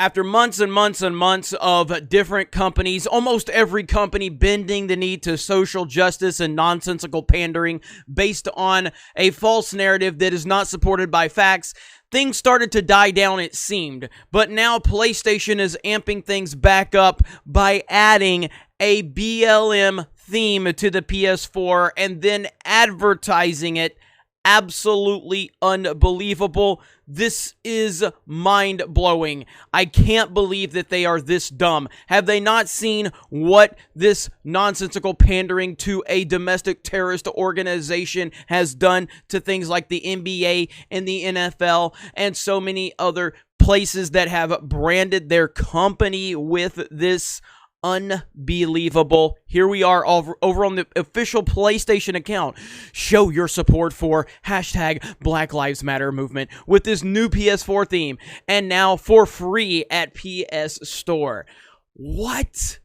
After months and months and months of different companies, almost every company bending the knee to social justice and nonsensical pandering based on a false narrative that is not supported by facts, things started to die down, it seemed. But now PlayStation is amping things back up by adding a BLM theme to the PS4 and then advertising it. Absolutely unbelievable. This is mind-blowing. I can't believe that they are this dumb. Have they not seen what this nonsensical pandering to a domestic terrorist organization has done to things like the NBA and the NFL and so many other places that have branded their company with this? Unbelievable. Here we are over on the official PlayStation account. Show your support for hashtag Black Lives Matter movement with this new PS4 theme and now for free at PS Store. What?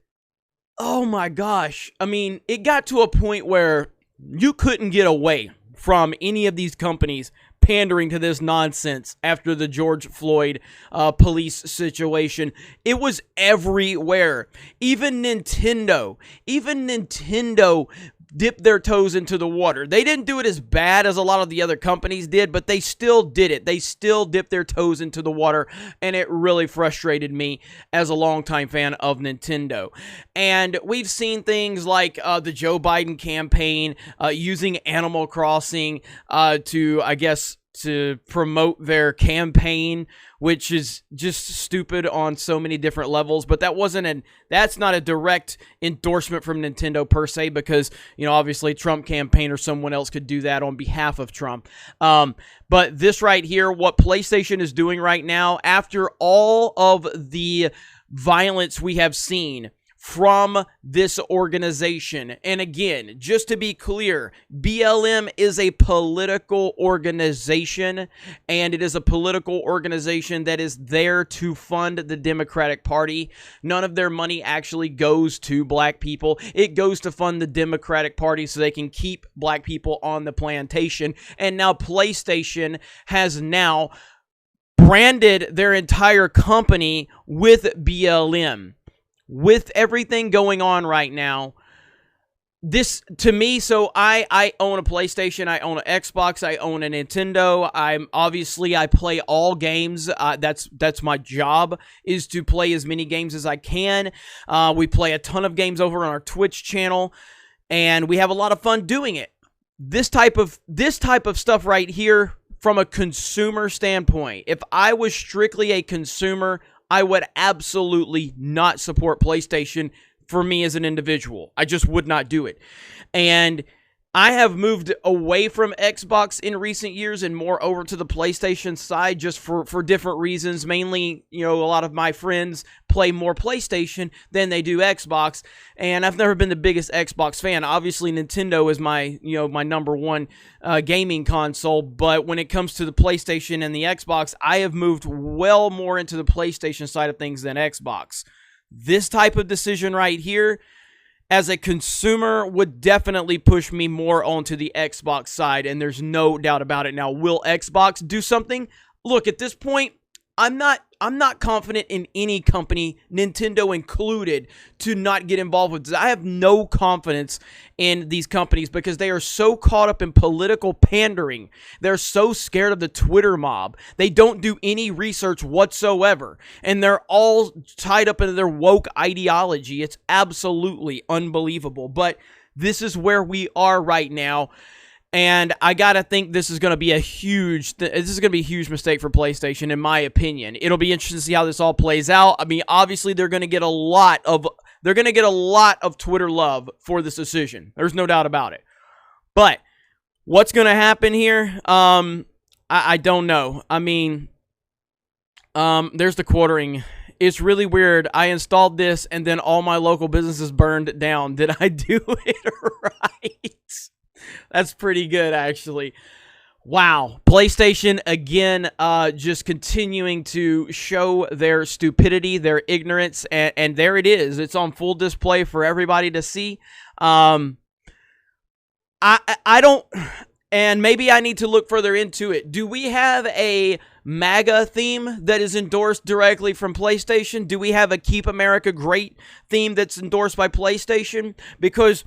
Oh my gosh. I mean, it got to a point where you couldn't get away from any of these companies pandering to this nonsense after the George Floyd police situation. It was everywhere. Even Nintendo dipped their toes into the water. They didn't do it as bad as a lot of the other companies did, but they still did it. They still dipped their toes into the water, and it really frustrated me as a longtime fan of Nintendo. And we've seen things like the Joe Biden campaign using Animal Crossing to, I guess, to promote their campaign, which is just stupid on so many different levels. But that's not a direct endorsement from Nintendo per se, because, you know, obviously Trump campaign or someone else could do that on behalf of Trump. But this right here, what PlayStation is doing right now, after all of the violence we have seen from this organization. And again, just to be clear, BLM is a political organization, and it is a political organization that is there to fund the Democratic Party. None of their money actually goes to black people. It goes to fund the Democratic Party so they can keep black people on the plantation. And now PlayStation has now branded their entire company with BLM. With everything going on right now, this, to me, so I own a PlayStation, I own an Xbox, I own a Nintendo. I play all games. That's my job, is to play as many games as I can. We play a ton of games over on our Twitch channel, and we have a lot of fun doing it. This type of stuff right here, from a consumer standpoint, if I was strictly a consumer, I would absolutely not support PlayStation for me as an individual. I just would not do it. And I have moved away from Xbox in recent years and more over to the PlayStation side just for different reasons. Mainly, you know, a lot of my friends play more PlayStation than they do Xbox, and I've never been the biggest Xbox fan. Obviously, Nintendo is my number one gaming console, but when it comes to the PlayStation and the Xbox, I have moved well more into the PlayStation side of things than Xbox. This type of decision right here, as a consumer, would definitely push me more onto the Xbox side, and there's no doubt about it. Now, will Xbox do something? Look, at this point, I'm not confident in any company, Nintendo included, to not get involved with this. I have no confidence in these companies because they are so caught up in political pandering. They're so scared of the Twitter mob. They don't do any research whatsoever, and they're all tied up into their woke ideology. It's absolutely unbelievable, but this is where we are right now. And I gotta think this is gonna be a huge mistake for PlayStation, in my opinion. It'll be interesting to see how this all plays out. I mean, obviously they're gonna get a lot of Twitter love for this decision. There's no doubt about it. But what's gonna happen here? I don't know. I mean, there's the quartering. It's really weird. I installed this and then all my local businesses burned down. Did I do it right? That's pretty good, actually. Wow. PlayStation, again, just continuing to show their stupidity, their ignorance, and there it is. It's on full display for everybody to see. I don't, and maybe I need to look further into it. Do we have a MAGA theme that is endorsed directly from PlayStation? Do we have a Keep America Great theme that's endorsed by PlayStation? Because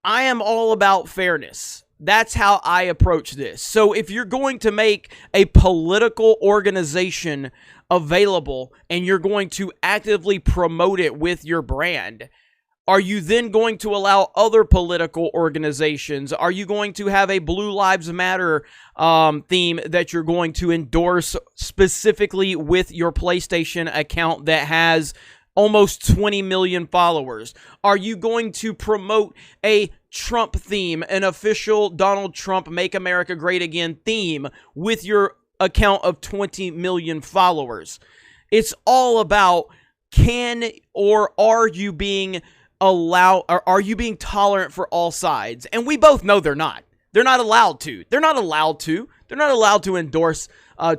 I am all about fairness. That's how I approach this. So if you're going to make a political organization available and you're going to actively promote it with your brand, are you then going to allow other political organizations? Are you going to have a Blue Lives Matter theme that you're going to endorse specifically with your PlayStation account that has almost 20 million followers? Are you going to promote a Trump theme, an official Donald Trump Make America Great Again theme with your account of 20 million followers? It's all about are you being tolerant for all sides? And we both know they're not. They're not allowed to. They're not allowed to endorse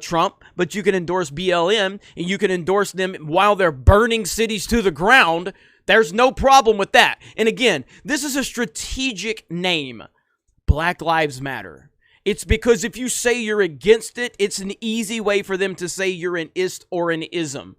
Trump, but you can endorse BLM, and you can endorse them while they're burning cities to the ground. There's no problem with that. And again, this is a strategic name, Black Lives Matter. It's because if you say you're against it, it's an easy way for them to say you're an ist or an ism.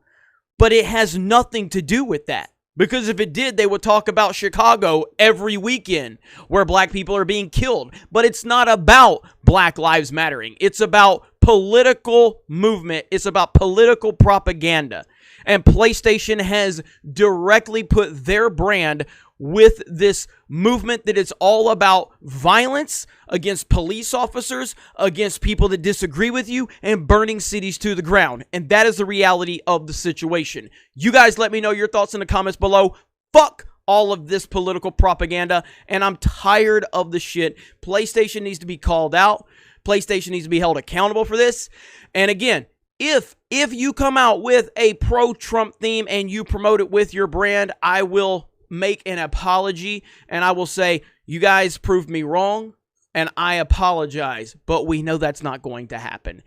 But it has nothing to do with that. Because if it did, they would talk about Chicago every weekend where black people are being killed. But it's not about Black Lives Mattering. It's about political movement. It's about political propaganda. And PlayStation has directly put their brand with this movement that it's all about violence against police officers, against people that disagree with you, and burning cities to the ground. And that is the reality of the situation. You guys let me know your thoughts in the comments below. Fuck all of this political propaganda, and I'm tired of the shit. PlayStation needs to be called out. PlayStation needs to be held accountable for this. And again, if you come out with a pro-Trump theme and you promote it with your brand, I will make an apology and I will say, you guys proved me wrong and I apologize, but we know that's not going to happen.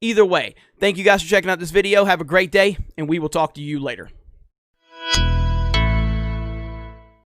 Either way, thank you guys for checking out this video. Have a great day, and we will talk to you later.